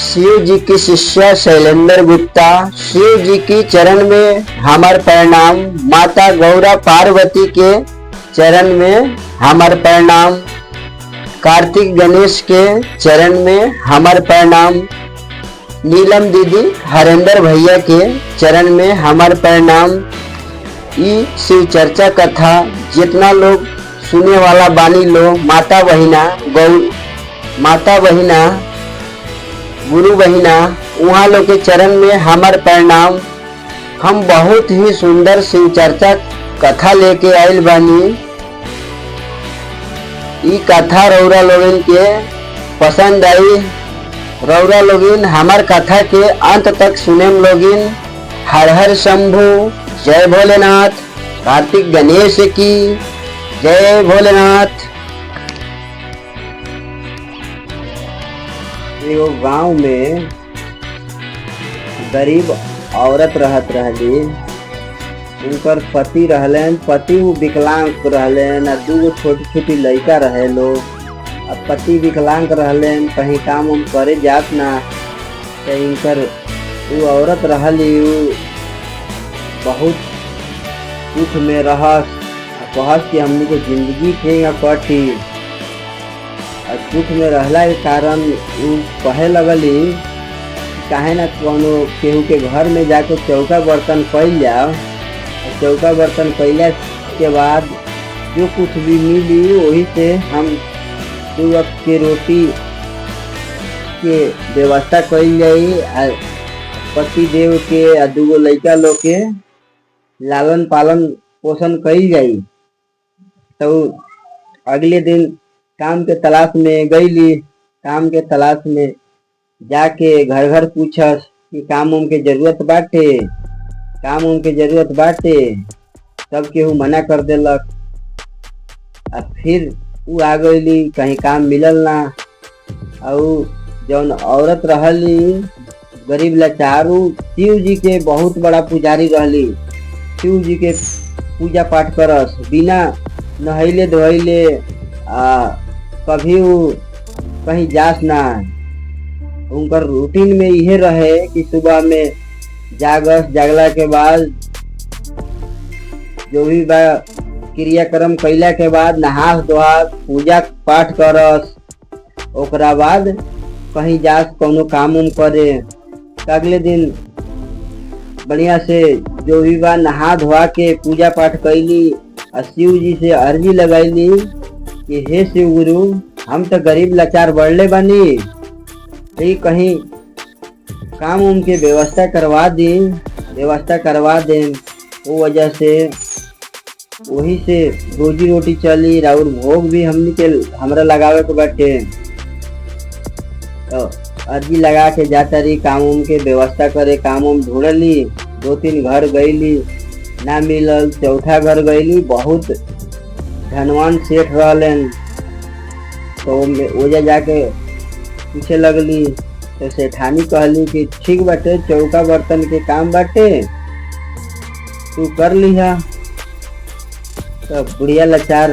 शिव जी की शिष्या शैलेंद्र गुप्ता। शिव जी की चरण में हमार प्रणाम। माता गौरा पार्वती के चरण में हमार प्रणाम। कार्तिक गणेश के चरण में हमार प्रणाम। नीलम दीदी हरेंद्र भैया के चरण में हमार प्रणाम। ई शिव चर्चा कथा जितना लोग सुने वाला बानी लो, माता बहिना गुरु बहिना, वहाँ लोग के चरण में हमार प्रणाम। हम बहुत ही सुंदर शिव चर्चा कथा लेके आयल बानी। ई कथा रौरा लोगन के पसंद आई। रौरा लोगिन हमार कथा के अंत तक सुने लोगिन। हर हर शंभु, जय भोलेनाथ। कार्तिक गणेश की जय भोलेनाथ। एगो गांव में गरीब औरत रहत रहली। उनकर पति रहलन, पति विकलांग रहलन, और दूगो छोटी छोटी लड़का रहे लोग। अब पति विकलांग रहलन, कहीं काम उम करे जात ना। तो इनकर वो औरत रहली, वो बहुत दुख में रहस, कहस कि हमनी के जिंदगी ठेंगा कटी। और दुख में रहला के कारण वो कहे लगली काहे ना कोनो केहू के घर में जाके चौका बर्तन कैल जाओ। चौका बर्तन कैला के बाद जो कुछ भी मिली वही से हम 2 वक्त के रोटी के व्यवस्था कैल जाई। पति देव के और 2 लड़का लोग के लालन पालन पोषण कैल जाई। तो अगले दिन काम के तलाश में गईली। काम के तलाश में जाके घर घर पूछस कि काम उम के जरूरत बाटे, काम उम के जरूरत बाटे। सब केहू मना कर देलक। अब फिर वो आ गईली, कहीं काम मिलल ना। और जौन औरत रहली गरीब लाचार, शिव जी के बहुत बड़ा पुजारी रहली। शिव जी के पूजा पाठ करस, बिना नहैले धोइले कभी वो कहीं जास ना। उनकर रूटीन में यह रहे कि सुबह में जागस, जागला के बाद जो भी क्रियाक्रम कैला के बाद नहास धोआस, पूजा पाठ करस। ओकरा बाद कहीं जास कोनो काम उम करे। अगले दिन बढ़िया से जो भी बा नहा धोआ के पूजा पाठ कैली और शिव जी से अर्जी लगैली कि हे शिव गुरु, हम तो गरीब लाचार बढ़ले बानी, कहीं काम उम के व्यवस्था करवा दे। वो वजह से वही से रोजी रोटी चली। और भोग भी हमरा लगावे के बाटे। तो अर्जी लगा के जाता रही काम उम के व्यवस्था करे। काम उम ढूंढली, 2-3 घर गईली, ना मिलल। चौथा घर गईली, बहुत धनवान सेठ रहलन। तो ओजा जाके पूछे लगली। तो सेठानी कहली कि ठीक बाटे, चौका बर्तन के काम बाटे, तू कर लिहा। तो बुढ़िया लाचार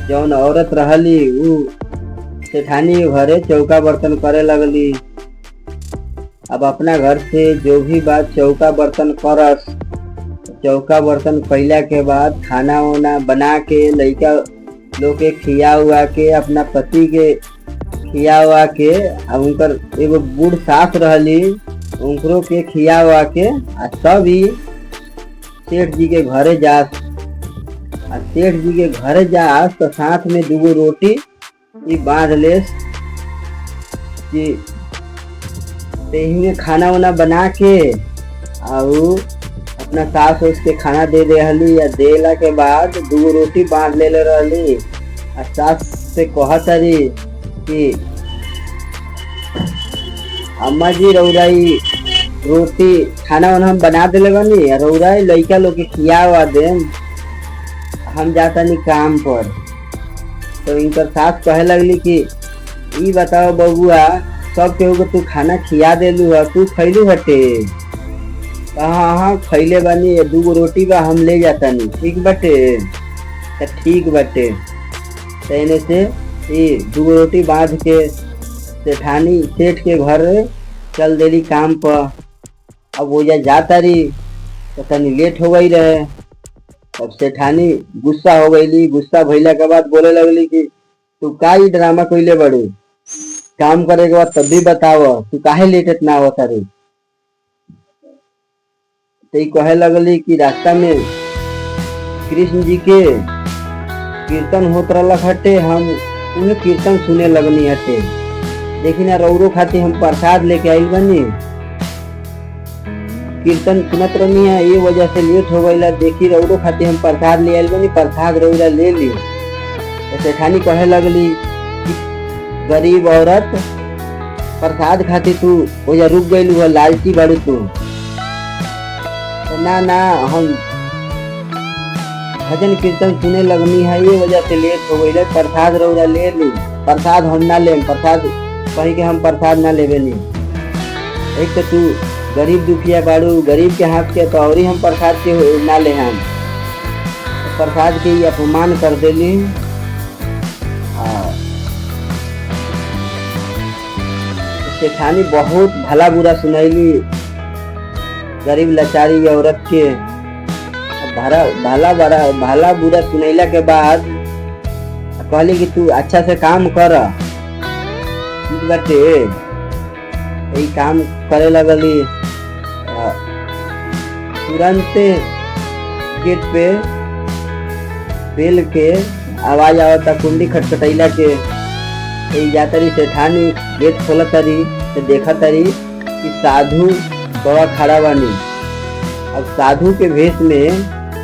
जौन औरत रहली वो सेठानी के घरे चौका बर्तन करे लगली। अब अपना घर से जो भी बात चौका बर्तन करस। चौका बर्तन कैला के बाद खाना वाना बना के लड़का लोग के खिया हुआ के, अपना पति के खिया हुआ के, अब उनकर एगो बूढ़ सास रहली, उनको के खिया हुआ के सब ही सेठ जी के घरे जास। सेठ जी के घरे जास तो साथ में 2 रोटी बांध लेस कि तेही में खाना वाना बना के और अपना सास उसके खाना दे रहली। या देला के बाद 2 रोटी बांध ले रहली। और सास से कहत रही कि अम्मा जी रौराई रोटी खाना वाना हम बना देले बानी, रौराई लड़का लोग के खिया हुआ दे, हम जाता नहीं काम पर। तो इनकर सास कहे लगली कि ई बताओ बबुआ, सब केहू को तू खाना खिया देलू है, तू खैलू हटे? हाँ खैले बानी, 2 रोटी बा, हम ले जाता नहीं। ठीक बाटे? तो ठीक बाटे। कहने से 2 रोटी बांध के सेठ के घर चल देली काम पर। अब ओजा जाता रही तो तनी लेट हो गई रहे। अब सेठानी गुस्सा हो गईली। गुस्सा भइला के बाद बोले लगली कि तू का ई ड्रामा कइले बड़ू, काम करे के बाद तब भी बताव, तू काहे लेट इतना आवत रे। तो ई कहे लगली कि रास्ता में कृष्ण जी के कीर्तन होत रहलक हटे, हम उन्हें कीर्तन सुने लगनी हटे। देखी ना रौरो खातिर हम प्रसाद लेके आइल बनी, कीर्तन सुनत रहनी है, ये वजह से लेट हो गईला। देखी रौरो खातिर हम प्रसाद ले आइल बनी, प्रसाद रौरा ले ली। तो सेठानी कहे लगली कि गरीब औरत, प्रसाद खातिर तू वजह रुक गई हो, लालची बाड़ू तू। तो ना ना, हम भजन कीर्तन सुने लगनी है, ये वजह से लेट हो गई। प्रसाद रौरा ले ली। प्रसाद हम ना ले, प्रसाद कहीं के हम प्रसाद ना लेवे नहीं। एक तो तू गरीब दुखिया बाड़ू, गरीब के हाथ के तो और ही हम प्रसाद के ना ले। हम प्रसाद के ही अपमान कर देली। सेठानी बहुत भला बुरा सुनैली गरीब लाचारी औरत के। भला बुरा सुनैला के बाद कहली कि तू अच्छा से काम कर बाटे। यही काम करे लगली। तुरंत गेट पे बेल के आवाज आवता, कुंडी खटखटैला के। यही जातरी सेठानी गेट खोलतरी तो देखतरी कि साधु बाबा खड़ा बानी। अब साधु के भेष में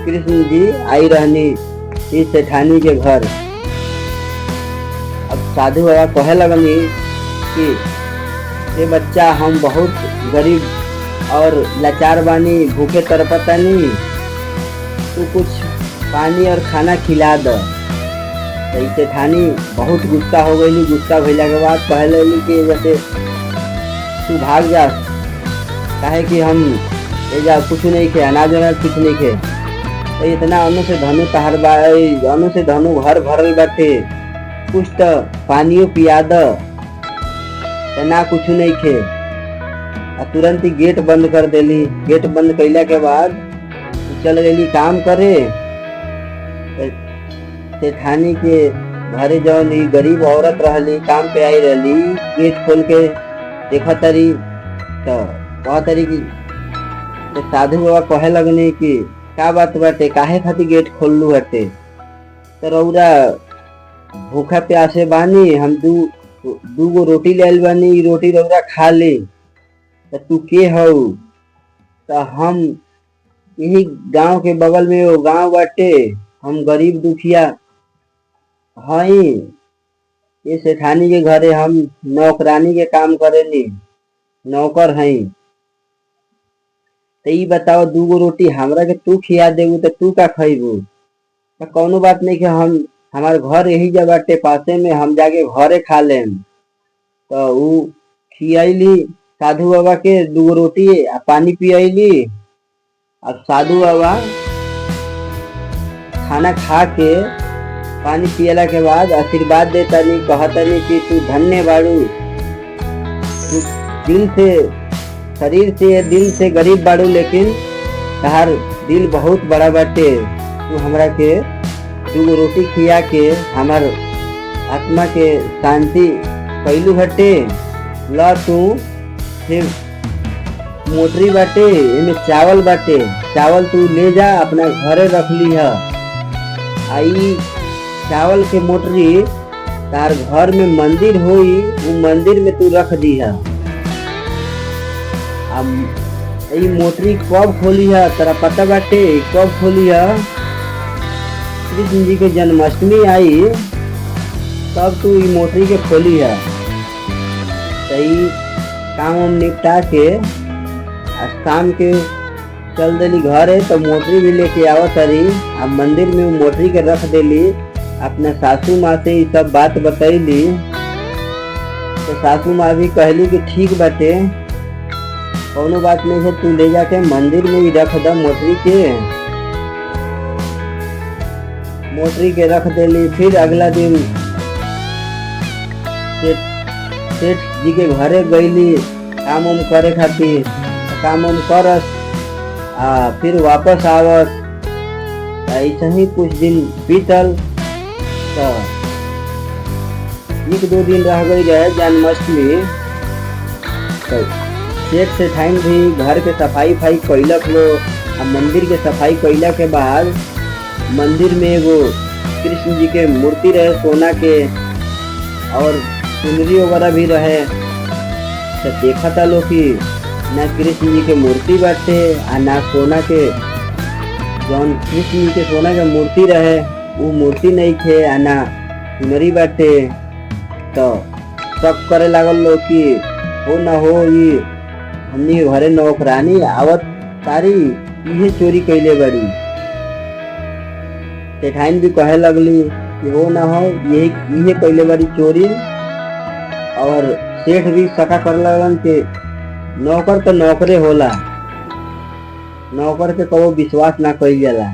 कृष्ण जी आई रहनी इस सेठानी के घर। अब साधु बाबा कहे लगनी कि ये बच्चा, हम बहुत गरीब और लाचार बानी, भूखे तरपतानी, तू कुछ पानी और खाना खिला दो। तो सेठानी बहुत गुस्सा हो गई। गुस्सा भइला के बाद कहे लगली कि जैसे तू भाग जा, काहे कि हम एजा कुछ नहीं खे, अनाज वनाज कुछ नहीं खे। तो इतना अनु से धनु तहार अनु से धनु घर भरल बाटे, कुछ तो पानियो पिया द, ना कुछ नहीं खे। तुरंत ही गेट बंद कर देली। गेट बंद कैला के बाद चल गई काम करे। सेठानी के घरे जौन गरीब औरत रहली, काम पे आई रहली, गेट खोल के देखत तरी तो कहत तरी कि तो साधु बाबा कहे लगनी कि का बात बाटे, काहे खातिर गेट खोललू हटे। तो रौरा भूखा प्यासे बानी, हम दू गो रोटी ले आइल बानी, रोटी रौरा खा ले। तो तू के हौ? तो हम यही गांव के बगल में वो गांव बाटे, हम गरीब दुखिया हई। ये सेठानी के घरे हम नौकरानी के काम करेनी, नौकर हई। तो ई बताओ, दू गो रोटी हमरा के तू खिया देबू तो तू का खइबू? तो कौनो बात नहीं कि हम हमार घर यही जगह बाटे पासे में, हम जाके घरे खा लेम। तो ऊ खियाइली साधु बाबा के, दू गो रोटी आ पानी पियाइली। अब साधु बाबा खाना खा के पानी पियला के बाद आशीर्वाद देतानी, कहतानी कि तू धन्य बाड़ू, तू दिल से, शरीर से, दिल से गरीब बाड़ू, लेकिन तहार दिल बहुत बड़ा बाटे। तू हमरा के दू गो रोटी खिया के हमार आत्मा के शांति कैलू हटे। ल तू फिर मोटरी बाटे, इनमें चावल बाटे, चावल तू ले जा अपना घरे रख ली है। आई चावल के मोटरी तार घर में मंदिर होई, वो मंदिर में तू रख दी है। अब ये मोटरी कब खोली है तेरा पता बाटे? कब खोली है? कृष्ण जी के जन्माष्टमी आई तब तू ये मोटरी के खोली है। सही काम हम निपटा के शाम के चल देली घरे। तो मोटरी भी लेके आवत रही। अब मंदिर में मोटरी के रख देली। अपने सासू माँ से ये सब बात बतैली। तो सासू माँ भी कहली कि ठीक बाटे, कौनो बात नहीं है, तू ले जाके मंदिर में ही रख द मोटरी के रख देली। फिर अगला दिन सेठ जी के घरे गईली। काम उम करे खातिर, काम उम करस फिर वापस आवस। ऐसे ही कुछ दिन बीतल तो एक दो दिन रह गई रहे जन्माष्टमी। तो सेठ सेठाइन भी घर के सफाई फाई कैलक लो। मंदिर के सफाई कैला के बाद मंदिर में एगो कृष्ण जी के मूर्ति रहे सोना के, और चुनरी वगैरह भी रहे। तो देखा था लोग कि ना कृष्ण जी के मूर्ति बाटे ना सोना के, जौन कृष्ण जी के सोना के मूर्ति रहे वो मूर्ति नहीं थे ना चुनरी बाटे। तो शक करे लागल लोग कि हो ना हो ये हमनी के घरे नौकरानी आवत तारी इहे चोरी कैले बड़ी। सेठाइन भी कहे लगली कि हो ना हो इहे कैले बड़ी चोरी। और सेठ भी शका कर लगन कि नौकर तो नौकरे होला, नौकर के कबो विश्वास ना कइल जाला।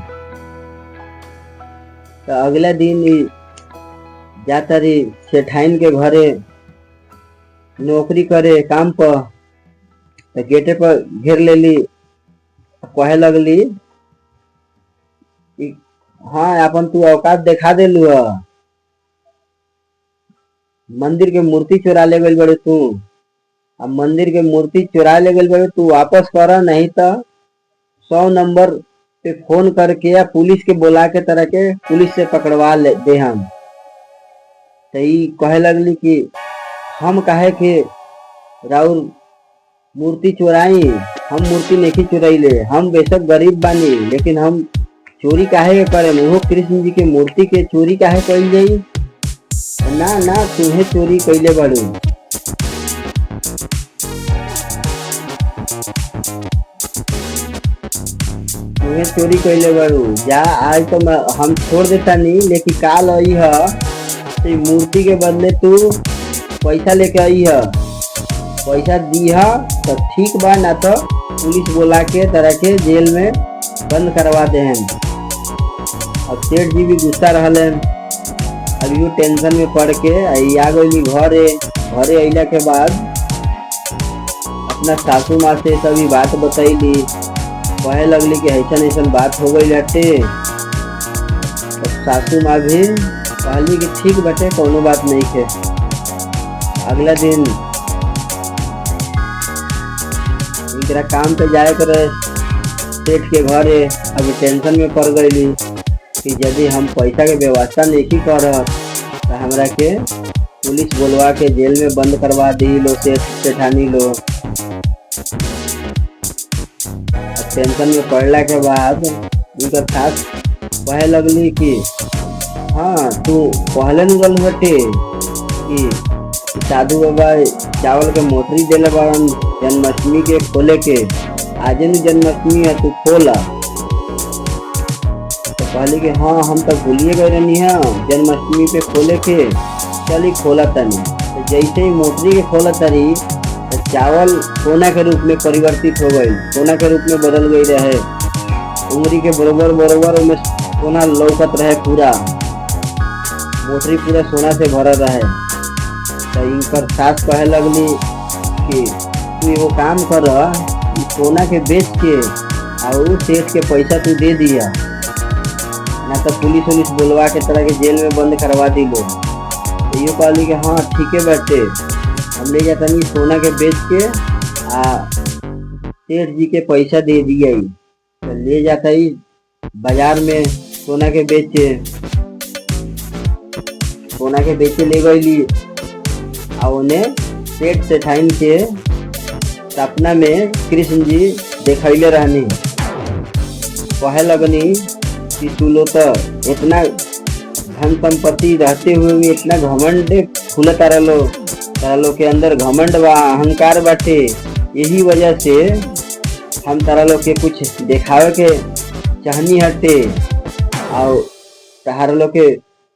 तो अगला दिन जाता रही सेठाइन के घरे नौकरी करे काम पर। तो गेटे पर घेर लेली, कहे लगली हाँ अपन तू औकात देखा देलू, मंदिर के मूर्ति चुरा ले गई बड़े तू। अब मंदिर के मूर्ति चुरा ले गई बड़े तू वापस कर, नहीं तो 100 नंबर पे फोन करके या पुलिस के बुला के तरह के पुलिस से पकड़वा ले दे हम। तो कहे लगली कि हम काहे के राउर मूर्ति चुराई, हम मूर्ति नहीं चुराइले, हम बेशक गरीब बानी लेकिन हम चोरी काहे के करे, वो कृष्ण जी के मूर्ति के चोरी काहे कइल जाई। ना ना तुम्हें चोरी कैले बाड़ू। तुम्हें चोरी कैले बाड़ू, जा आज तो हम छोड़ देता नहीं, लेकिन काल आई है तो मूर्ति के बदले तू पैसा लेके आई है, पैसा दी है तो ठीक बा, ना तो पुलिस बुला के तरह के जेल में बंद करवा दे हैं। अब सेठ जी भी गुस्सा रहले, अब यू टेंशन में पड़ के आ गई घरे। घरे अइला के बाद अपना सासू माँ से सभी बात बतैली। कहे लगली कि ऐसा ऐसा बात हो गई लटे। तो सासू माँ भी कहली कि ठीक बटे, कोनो बात नहीं है। अगला दिन इनकरा काम पे जाए करे सेठ के घरे। अब टेंशन में पड़ गई कि यदि हम पैसा के व्यवस्था नहीं करत तो हमरा के पुलिस बुलवा के जेल में बंद करवा दी लो सेठानी लो। टेंशन में पड़ला के बाद उनका सास कहे लगली कि हाँ तू पहले न हटे कि साधु बाबा चावल के मोटरी देले बारन जन्माष्टमी के खोले के, आज न जन्माष्टमी है तू खोला। तो कहली कि हाँ हम तो भूलिए गए रहनी है जन्माष्टमी पे खोले के, चली खोला तनी। तो जैसे ही मोटरी के खोला तरी तो चावल सोना के रूप में परिवर्तित हो गई, सोना के रूप में बदल गई रहे। उंगली के बरोबर बरोबर में सोना लौकत रहे, पूरा मोटरी पूरा सोना से भरा रहे। तो इनकर सास कहे लगली कि तू एगो काम कर, सोना के बेच के और सेठ के पैसा तू दे दिया, ना तो पुलिस उलिस बुलवा के तरह के जेल में बंद करवा दी लो। तो ये कहली कि हाँ ठीक है बेटे, हम ले जाता नहीं सोना के बेच के सेठ जी के पैसा दे दिया। तो ले जाता ही बाजार में सोना के बेचे ले गई। और उन्हें सेठ सेठाइन के सपना में कृष्ण जी देखैले रहनी। कहे लगनी कि तू लो तो इतना धन संपत्ति रहते हुए भी इतना घमंड खुला तारा लो के अंदर घमंड बा, अहंकार बाटे। यही वजह से हम तारा लो के कुछ दिखावे के चाहनी हटे। और तारा लो के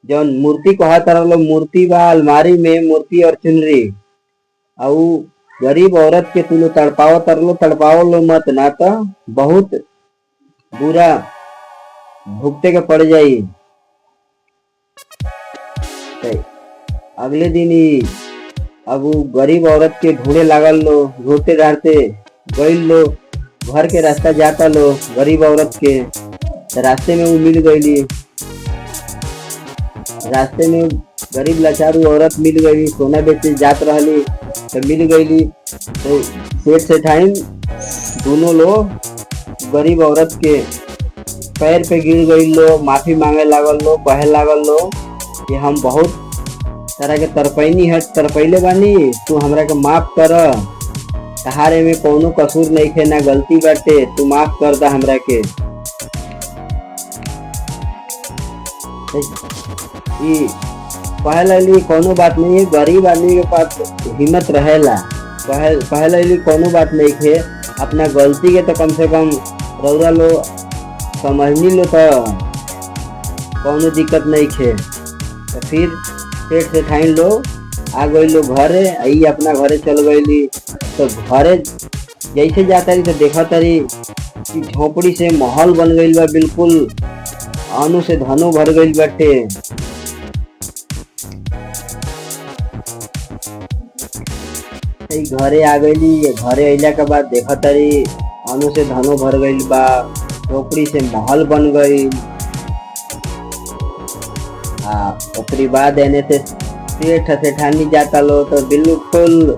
जौन मूर्ति कहा तारा लो, मूर्ति बा अलमारी में, मूर्ति और चुनरी। और गरीब औरत के तू लो तड़पाओ लो मत, ना तो बहुत बुरा भुगते के पड़ जाई। अगले दिन ही अब वो गरीब औरत के ढूंढे लागल लो, ढूंढते ढांढते गईल लो, घर के रास्ता जाता लो गरीब औरत के, तो रास्ते में वो मिल गईली। रास्ते में गरीब लाचारू औरत मिल गई, सोना बेचे जात रहली तो मिल गईली। तो सेठ सेठाइन दोनों लोग गरीब औरत के पैर पे गिर गई लो, माफी मांगे लागल लो, कहे लागल लो कि हम बहुत तरह के तरपैले बानी, तू हमरा के माफ कर, तहारे में कोनो कसूर नहीं खे, ना गलती बाटे, तू माफ कर दा हमरा के। कहली कोनो बात नहीं है, गरीब आदमी के पास हिम्मत रहेला, कहली कोनो बात नहीं खे, अपना गलती के तो कम से कम रौरा लो समझनी लो तो कोनो दिक्कत नहीं खे। तो फिर सेठ सेठाइन लो आ गई लो घरे, आई अपना घरे चल गईली। तो घरे जैसे जाता रही तो देखा तारी कि झोपड़ी से महल बन गई बा, बिल्कुल अनु से धनो भर गई बाटे। घरे आ गईली, घरे अइला के बाद देखा तारी अनु से धनो भर गई बा, झोपड़ी से महल बन गई। ओकरी बाद एने से सेठ सेठानी जाता लो तो बिल्कुल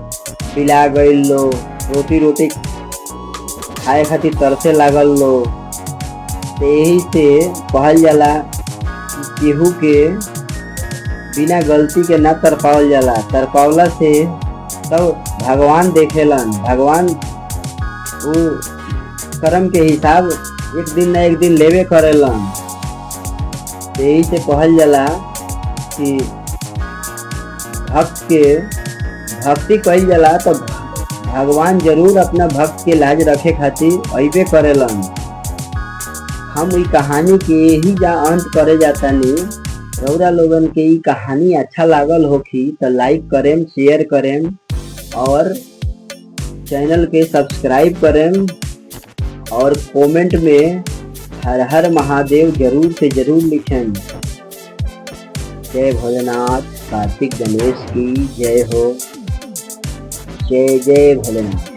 पिला गई लो, रोटी रोटी खाए खातिर तरसे लागल लो। तो यही से कहल जाला केहू के बिना गलती के ना तरपावल जाला, तरपावला से तब भगवान देखेलन, भगवान वो कर्म के हिसाब एक दिन ना एक दिन लेवे करेलन। तो यही से कहल जाला कि भक्त के भक्ति कइल जाला तो भगवान जरूर अपना भक्त के लाज रखे खातिर अइबे करेलन। हम ई कहानी के ही जा अंत करे जातानी। रउरा लोगन के ई कहानी अच्छा लागल होखी तो लाइक करेम, शेयर करेम और चैनल के सब्सक्राइब करेम और कमेंट में हर हर महादेव जरूर से जरूर लिखें। जय भोलेनाथ, कार्तिक गणेश की जय हो। जय जय भोलेनाथ।